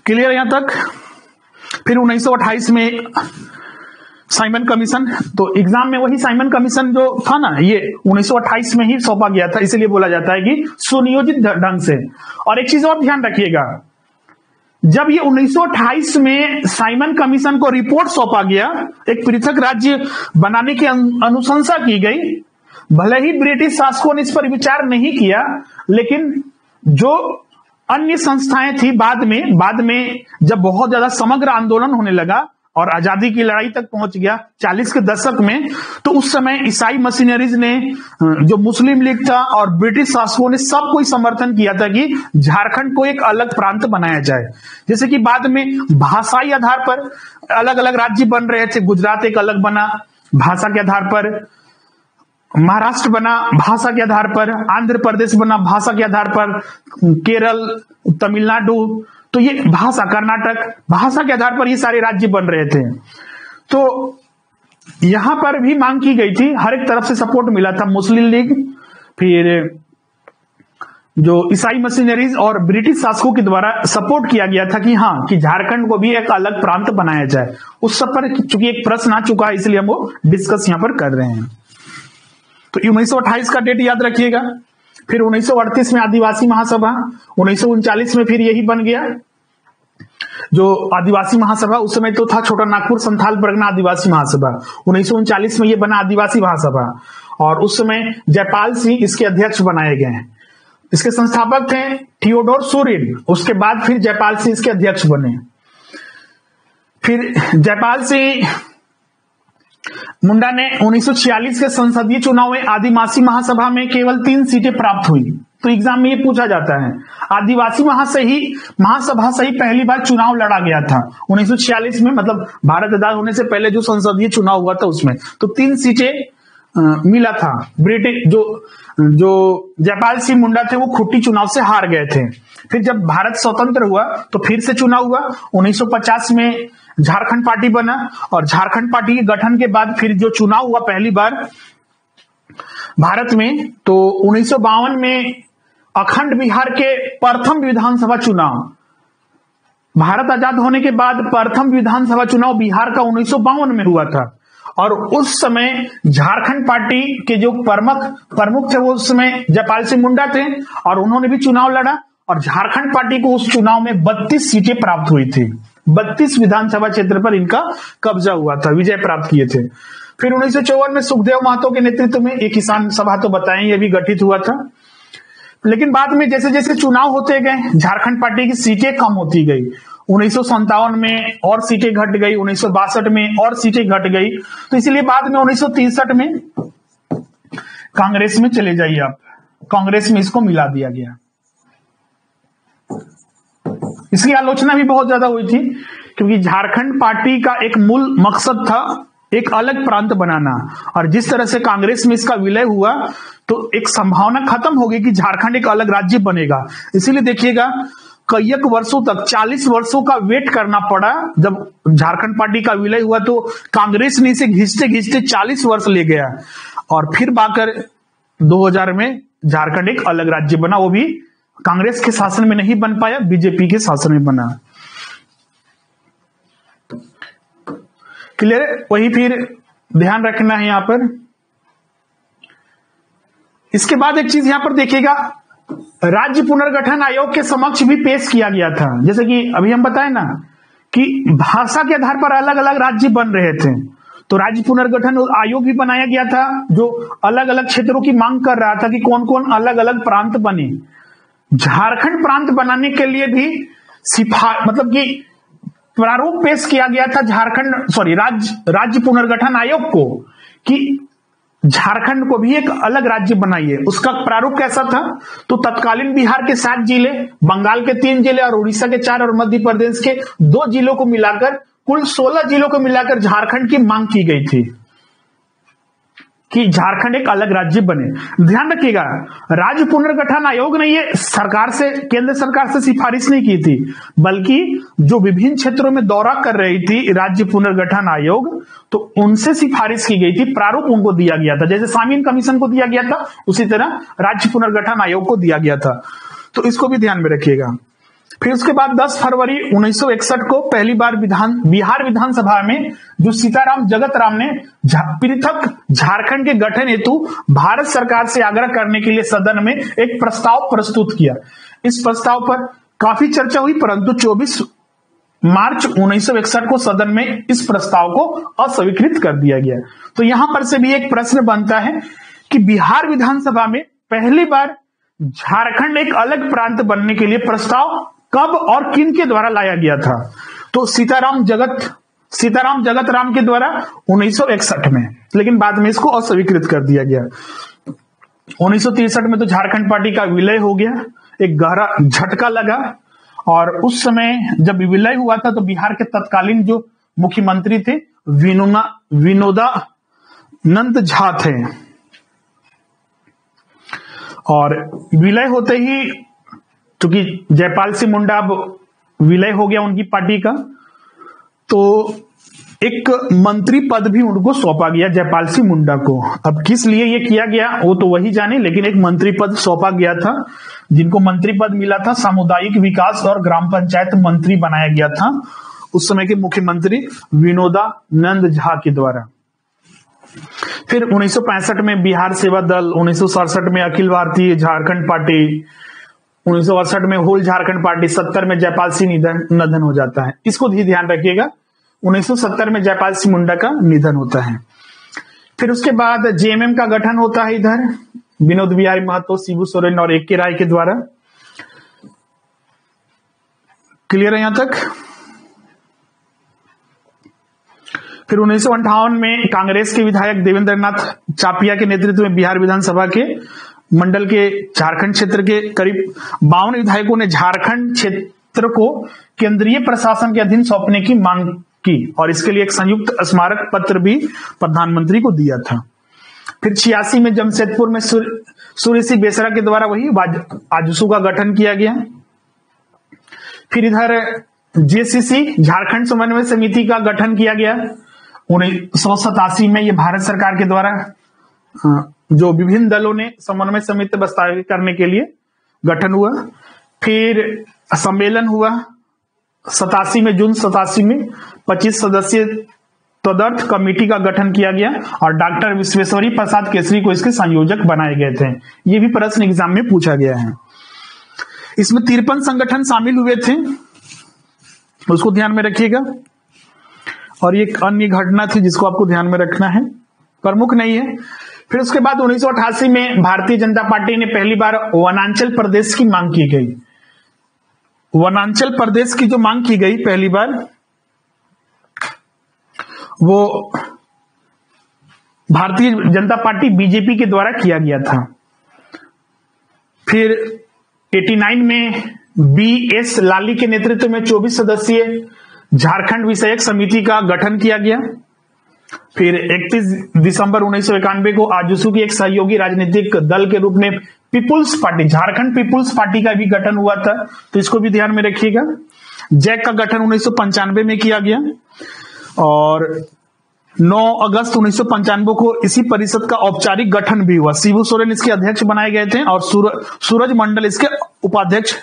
क्लियर यहां तक? फिर 1928 में साइमन कमीशन, तो एग्जाम में वही साइमन कमीशन जो था ना, ये 1928 में ही सौंपा गया था, इसलिए बोला जाता है कि सुनियोजित ढंग से। और एक चीज और ध्यान रखिएगा, जब ये 1928 में साइमन कमीशन को रिपोर्ट सौंपा गया, एक पृथक राज्य बनाने की अनुशंसा की गई, भले ही ब्रिटिश शासकों ने इस पर विचार नहीं किया, लेकिन जो अन्य संस्थाएं थी बाद में जब बहुत ज्यादा समग्र आंदोलन होने लगा और आजादी की लड़ाई तक पहुंच गया 40 के दशक में, तो उस समय ईसाई मशीनरीज ने, जो मुस्लिम लीग था और ब्रिटिश शासकों ने, सब कोई समर्थन किया था कि झारखंड को एक अलग प्रांत बनाया जाए। जैसे कि बाद में भाषाई आधार पर अलग अलग राज्य बन रहे थे, गुजरात एक अलग बना भाषा के आधार पर, महाराष्ट्र बना भाषा के आधार पर, आंध्र प्रदेश बना भाषा के आधार पर, केरल, तमिलनाडु, तो ये भाषा, कर्नाटक भाषा के आधार पर ये सारे राज्य बन रहे थे। तो यहां पर भी मांग की गई थी, हर एक तरफ से सपोर्ट मिला था, मुस्लिम लीग, फिर जो ईसाई मशीनरीज और ब्रिटिश शासकों के द्वारा सपोर्ट किया गया था कि हाँ, कि झारखंड को भी एक अलग प्रांत बनाया जाए। उस सब पर चूंकि एक प्रश्न आ चुका है, इसलिए हम वो डिस्कस यहां पर कर रहे हैं। तो 1928 का डेट याद रखिएगा। फिर 1938 में आदिवासी महासभा, 1939 में फिर यही बन गया जो आदिवासी महासभा, उस समय तो था छोटा नागपुर संथाल परगना आदिवासी महासभा, 1939 में ये बना आदिवासी महासभा, और उस समय जयपाल सिंह इसके अध्यक्ष बनाए गए हैं। इसके संस्थापक थे थियोडोर सोरेन, उसके बाद फिर जयपाल सिंह इसके अध्यक्ष बने। फिर जयपाल सिंह मुंडा ने 1946 के संसदीय चुनाव में आदिवासी महासभा में केवल 3 सीटें प्राप्त हुई। तो एग्जाम में ये पूछा जाता है, आदिवासी महासभा से ही पहली बार चुनाव लड़ा गया था 1946 में, मतलब भारत आजाद होने से पहले जो संसदीय चुनाव हुआ था उसमें। तो 3 सीटें मिला था। ब्रिटिश जो जयपाल सिंह मुंडा थे वो खुट्टी चुनाव से हार गए थे। फिर जब भारत स्वतंत्र हुआ तो फिर से चुनाव हुआ, 1950 में झारखंड पार्टी बना, और झारखंड पार्टी के गठन के बाद फिर जो चुनाव हुआ पहली बार भारत में, तो 1952 में अखंड बिहार के प्रथम विधानसभा चुनाव, भारत आजाद होने के बाद प्रथम विधानसभा चुनाव बिहार का 1952 में हुआ था। और उस समय झारखंड पार्टी के जो प्रमुख थे वो उस समय जयपाल सिंह मुंडा थे, और उन्होंने भी चुनाव लड़ा, और झारखंड पार्टी को उस चुनाव में 32 सीटें प्राप्त हुई थी। 32 विधानसभा क्षेत्र पर इनका कब्जा हुआ था, विजय प्राप्त किए थे। फिर 1954 में सुखदेव महतो के नेतृत्व में एक किसान सभा, तो बताएं, ये भी गठित हुआ था। लेकिन बाद में जैसे जैसे चुनाव होते गए झारखंड पार्टी की सीटें कम होती गई। 1957 में और सीटें घट गई, 1962 में और सीटें घट गई। तो इसलिए बाद में 1963 में कांग्रेस में चले जाइए आप, कांग्रेस में इसको मिला दिया गया। इसकी आलोचना भी बहुत ज्यादा हुई थी, क्योंकि झारखंड पार्टी का एक मूल मकसद था एक अलग प्रांत बनाना, और जिस तरह से कांग्रेस में इसका विलय हुआ तो एक संभावना खत्म हो गई कि झारखंड एक अलग राज्य बनेगा। इसीलिए देखिएगा कई वर्षों तक, 40 वर्षों का वेट करना पड़ा। जब झारखंड पार्टी का विलय हुआ तो कांग्रेस ने इसे घिसते घिसते 40 वर्ष ले गया, और फिर बाकर 2000 में झारखंड एक अलग राज्य बना। वो भी कांग्रेस के शासन में नहीं बन पाया, बीजेपी के शासन में बना। क्लियर? वही फिर ध्यान रखना है यहां पर। इसके बाद एक चीज यहां पर देखिएगा, राज्य पुनर्गठन आयोग के समक्ष भी पेश किया गया था। जैसे कि अभी हम बताए ना कि भाषा के आधार पर अलग अलग राज्य बन रहे थे, तो राज्य पुनर्गठन आयोग भी बनाया गया था जो अलग अलग क्षेत्रों की मांग कर रहा था कि कौन कौन अलग अलग प्रांत बने। झारखंड प्रांत बनाने के लिए भी मतलब कि प्रारूप पेश किया गया था राज्य पुनर्गठन आयोग को कि झारखंड को भी एक अलग राज्य बनाइए। उसका प्रारूप कैसा था? तो तत्कालीन बिहार के 7 जिले, बंगाल के 3 जिले और उड़ीसा के 4 और मध्य प्रदेश के 2 जिलों को मिलाकर कुल 16 जिलों को मिलाकर झारखंड की मांग की गई थी। कि झारखंड एक अलग राज्य बने। ध्यान रखिएगा, राज्य पुनर्गठन आयोग ने ये सरकार से, केंद्र सरकार से सिफारिश नहीं की थी, बल्कि जो विभिन्न क्षेत्रों में दौरा कर रही थी राज्य पुनर्गठन आयोग, तो उनसे सिफारिश की गई थी, प्रारूप उनको दिया गया था। जैसे सामीन कमीशन को दिया गया था, उसी तरह राज्य पुनर्गठन आयोग को दिया गया था। तो इसको भी ध्यान में रखिएगा। फिर उसके बाद 10 फरवरी 1961 को पहली बार बिहार विधानसभा में जो सीताराम जगत राम ने पृथक झारखंड के गठन हेतु भारत सरकार से आग्रह करने के लिए सदन में एक प्रस्ताव प्रस्तुत किया। इस प्रस्ताव पर काफी चर्चा हुई, परंतु 24 मार्च 1961 को सदन में इस प्रस्ताव को अस्वीकृत कर दिया गया। तो यहां पर से भी एक प्रश्न बनता है कि बिहार विधानसभा में पहली बार झारखंड एक अलग प्रांत बनने के लिए प्रस्ताव कब और किन के द्वारा लाया गया था? तो सीताराम जगत राम के द्वारा 1961 में, लेकिन बाद में इसको अस्वीकृत कर दिया गया। 1963 में तो झारखंड पार्टी का विलय हो गया, एक गहरा झटका लगा, और उस समय जब विलय हुआ था तो बिहार के तत्कालीन जो मुख्यमंत्री थे विनोदानंद झा थे, और विलय होते ही चूंकि जयपाल सिंह मुंडा अब विलय हो गया उनकी पार्टी का, तो एक मंत्री पद भी उनको सौंपा गया जयपाल सिंह मुंडा को। अब किस लिए ये किया गया वो तो वही जाने, लेकिन एक मंत्री पद सौंपा गया था। जिनको मंत्री पद मिला था सामुदायिक विकास और ग्राम पंचायत मंत्री बनाया गया था उस समय के मुख्यमंत्री विनोदानंद झा के द्वारा। फिर 1965 में बिहार सेवा दल, 1967 में अखिल भारतीय झारखंड पार्टी, 1968 में होल झारखंड पार्टी, 70 में जयपाल सिंह निधन हो जाता है। इसको भी ध्यान रखिएगा, 1970 में जयपाल सिंह मुंडा का निधन होता है। फिर उसके बाद जेएमएम का गठन होता है इधर विनोद बिहारी महतो, शिबू सोरेन और ए.के. राय के द्वारा। क्लियर है यहां तक? फिर 1958 में कांग्रेस के विधायक देवेंद्र नाथ चापिया के नेतृत्व में बिहार विधानसभा के मंडल के झारखंड क्षेत्र के करीब 52 विधायकों ने झारखंड क्षेत्र को केंद्रीय प्रशासन के अधीन सौंपने की मांग की, और इसके लिए एक संयुक्त स्मारक पत्र भी प्रधानमंत्री को दिया था। फिर 86 में जमशेदपुर में सूर्य सिंह बेसरा के द्वारा वही आजसू का गठन किया गया। फिर इधर जेसीसी झारखंड समन्वय समिति का गठन किया गया 1987 में। ये भारत सरकार के द्वारा जो विभिन्न दलों ने समन्वय समिति स्थापित करने के लिए गठन हुआ। फिर सम्मेलन हुआ 87 में, जून 87 में 25 सदस्यीय तदर्थ कमेटी का गठन किया गया और डॉक्टर विश्वेश्वरी प्रसाद केसरी को इसके संयोजक बनाए गए थे। ये भी प्रश्न एग्जाम में पूछा गया है। इसमें 53 संगठन शामिल हुए थे, उसको ध्यान में रखिएगा। और ये एक अन्य घटना थी जिसको आपको ध्यान में रखना है, प्रमुख नहीं है। फिर उसके बाद 1988 में भारतीय जनता पार्टी ने पहली बार वनांचल प्रदेश की मांग की गई। वनांचल प्रदेश की जो मांग की गई पहली बार, वो भारतीय जनता पार्टी बीजेपी के द्वारा किया गया था। फिर 89 में बीएस लाली के नेतृत्व में 24 सदस्यीय झारखंड विषयक समिति का गठन किया गया। फिर 31 दिसंबर 1991 को आजसू की एक सहयोगी राजनीतिक दल के रूप में people's party, Jharkhand people's party का भी गठन हुआ था, तो इसको भी ध्यान में रखिएगा। जैक का गठन 1995 में किया गया और 9 अगस्त 1995 को इसी परिषद का औपचारिक गठन भी हुआ। शिबू सोरेन इसके अध्यक्ष बनाए गए थे और सूरज मंडल इसके उपाध्यक्ष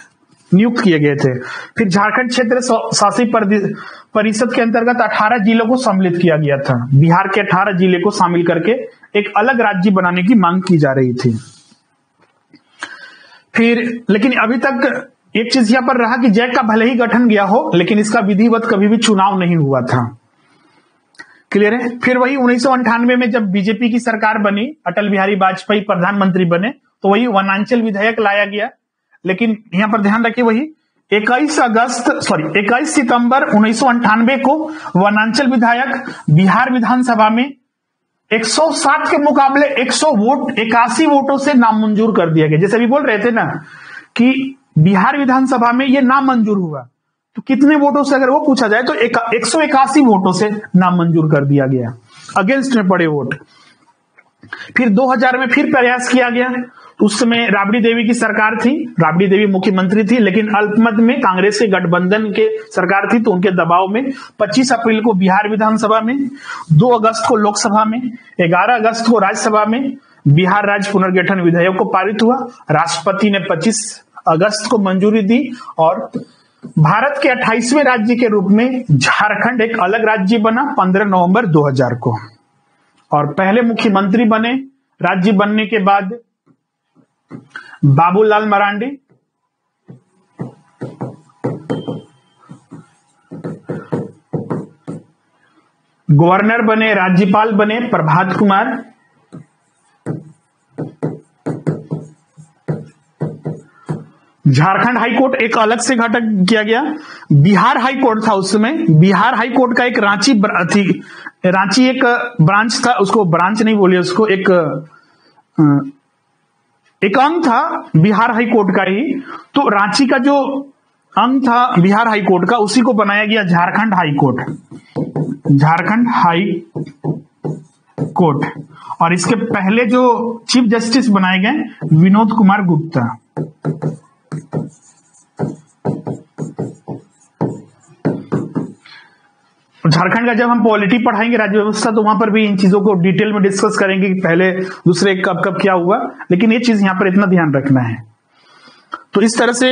नियुक्त किए गए थे। फिर झारखंड क्षेत्र शासी परिषद के अंतर्गत 18 जिलों को सम्मिलित किया गया था। बिहार के 18 जिले को शामिल करके एक अलग राज्य बनाने की मांग की जा रही थी। फिर लेकिन अभी तक एक चीज यहां पर रहा कि जैक का भले ही गठन गया हो, लेकिन इसका विधिवत कभी भी चुनाव नहीं हुआ था। क्लियर है? फिर वही 1998 में जब बीजेपी की सरकार बनी, अटल बिहारी वाजपेयी प्रधानमंत्री बने, तो वही वनांचल विधेयक लाया गया। लेकिन यहां पर ध्यान रखिए, वही 21 सितंबर 1998 को वनांचल विधायक बिहार विधानसभा में 160 के मुकाबले 81 वोटों से नामंजूर कर दिया गया। जैसे अभी बोल रहे थे ना कि बिहार विधानसभा में यह नामंजूर हुआ, तो कितने वोटों से अगर वो पूछा जाए तो 181 वोटों से नामंजूर कर दिया गया, अगेंस्ट में पड़े वोट। फिर 2000 में फिर प्रयास किया गया। उस समय राबड़ी देवी की सरकार थी, राबड़ी देवी मुख्यमंत्री थी, लेकिन अल्पमत में कांग्रेस के गठबंधन के सरकार थी, तो उनके दबाव में 25 अप्रैल को बिहार विधानसभा में, 2 अगस्त को लोकसभा में, 11 अगस्त को राज्यसभा में बिहार राज्य पुनर्गठन विधेयक को पारित हुआ। राष्ट्रपति ने 25 अगस्त को मंजूरी दी और भारत के 28वें राज्य के रूप में झारखंड एक अलग राज्य बना 15 नवंबर 2000 को। और पहले मुख्यमंत्री बने राज्य बनने के बाद बाबूलाल मरांडी। गवर्नर बने, राज्यपाल बने प्रभात कुमार। झारखंड हाईकोर्ट एक अलग से घटक किया गया। बिहार हाईकोर्ट था उस समय, बिहार हाईकोर्ट का एक रांची एक ब्रांच था, उसको ब्रांच नहीं बोलिए, उसको एक अंग था बिहार हाईकोर्ट का ही। तो रांची का जो अंग था बिहार हाईकोर्ट का, उसी को बनाया गया Jharkhand high court, Jharkhand high court. और इसके पहले जो चीफ जस्टिस बनाए गए विनोद कुमार गुप्ता। झारखंड का जब हम पॉलिटी पढ़ाएंगे राज्य व्यवस्था, तो वहां पर भी इन चीजों को डिटेल में डिस्कस करेंगे कि पहले दूसरे कब कब क्या हुआ, लेकिन ये चीज यहां पर इतना ध्यान रखना है। तो इस तरह से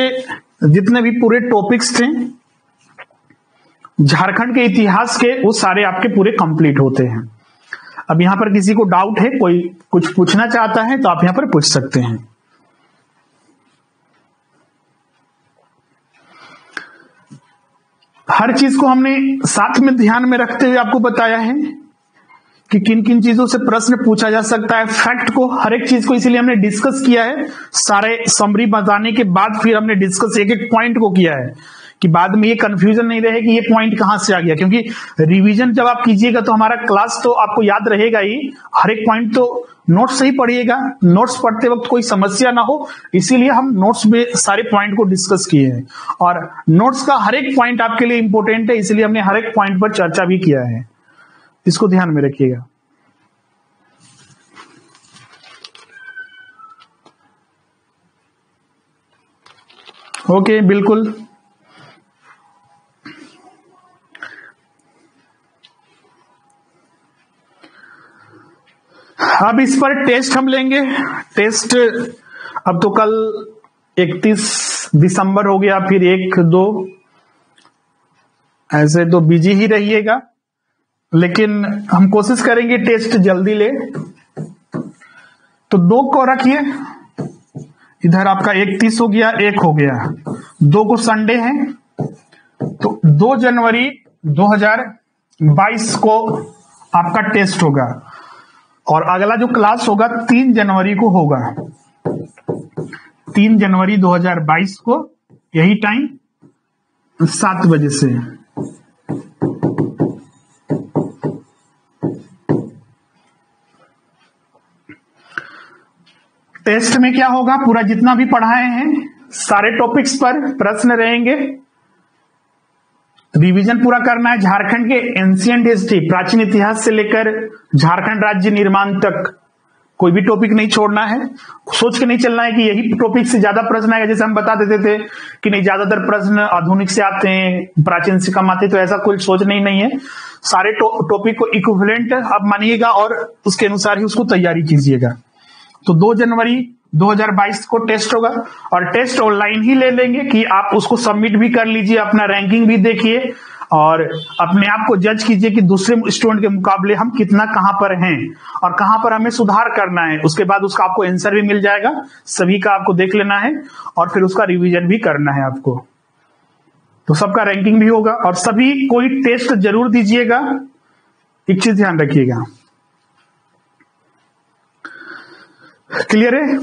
जितने भी पूरे टॉपिक्स थे झारखंड के इतिहास के, वो सारे आपके पूरे कंप्लीट होते हैं। अब यहां पर किसी को डाउट है, कोई कुछ पूछना चाहता है तो आप यहां पर पूछ सकते हैं। हर चीज को हमने साथ में ध्यान में रखते हुए आपको बताया है कि किन किन चीजों से प्रश्न पूछा जा सकता है। फैक्ट को, हर एक चीज को इसीलिए हमने डिस्कस किया है। सारे समरी बताने के बाद फिर हमने डिस्कस एक एक पॉइंट को किया है कि बाद में ये कंफ्यूजन नहीं रहे कि ये पॉइंट कहां से आ गया, क्योंकि रिवीजन जब आप कीजिएगा तो हमारा क्लास तो आपको याद रहेगा ही, हर एक पॉइंट तो नोट्स से ही पढ़िएगा, नोट्स पढ़ते वक्त कोई समस्या ना हो, इसीलिए हम नोट्स में सारे पॉइंट को डिस्कस किए हैं। और नोट्स का हर एक पॉइंट आपके लिए इंपॉर्टेंट है, इसलिए हमने हर एक पॉइंट पर चर्चा भी किया है, इसको ध्यान में रखिएगा। ओके, बिल्कुल। अब इस पर टेस्ट हम लेंगे। टेस्ट अब तो कल 31 दिसंबर हो गया, फिर 1-2 ऐसे तो बिजी ही रहिएगा, लेकिन हम कोशिश करेंगे टेस्ट जल्दी ले। तो 2 को रखिए इधर, आपका 31 हो गया, 1 हो गया, 2 को संडे है, तो 2 जनवरी 2022 को आपका टेस्ट होगा। और अगला जो क्लास होगा 3 जनवरी को होगा, 3 जनवरी 2022 को, यही टाइम 7 बजे से। टेस्ट में क्या होगा, पूरा जितना भी पढ़ाए हैं सारे टॉपिक्स पर प्रश्न रहेंगे। रिवीजन पूरा करना है। झारखंड के एंशिएंट हिस्ट्री, प्राचीन इतिहास से लेकर झारखंड राज्य निर्माण तक कोई भी टॉपिक नहीं छोड़ना है। सोच के नहीं चलना है कि यही टॉपिक से ज्यादा प्रश्न आएगा, जैसे हम बता देते थे कि नहीं ज्यादातर प्रश्न आधुनिक से आते हैं, प्राचीन से कम आते, तो ऐसा कोई सोचना ही नहीं है। सारे टॉपिक को इक्विवेलेंट आप मानिएगा और उसके अनुसार ही उसको तैयारी कीजिएगा। तो 2 जनवरी 2022 को टेस्ट होगा, और टेस्ट ऑनलाइन ही ले लेंगे कि आप उसको सबमिट भी कर लीजिए, अपना रैंकिंग भी देखिए और अपने आप को जज कीजिए कि दूसरे स्टूडेंट के मुकाबले हम कितना कहां पर हैं और कहां पर हमें सुधार करना है। उसके बाद उसका आपको आंसर भी मिल जाएगा, सभी का आपको देख लेना है और फिर उसका रिवीजन भी करना है आपको। तो सबका रैंकिंग भी होगा और सभी कोई टेस्ट जरूर दीजिएगा। एक चीज ध्यान रखिएगा, क्लियर है?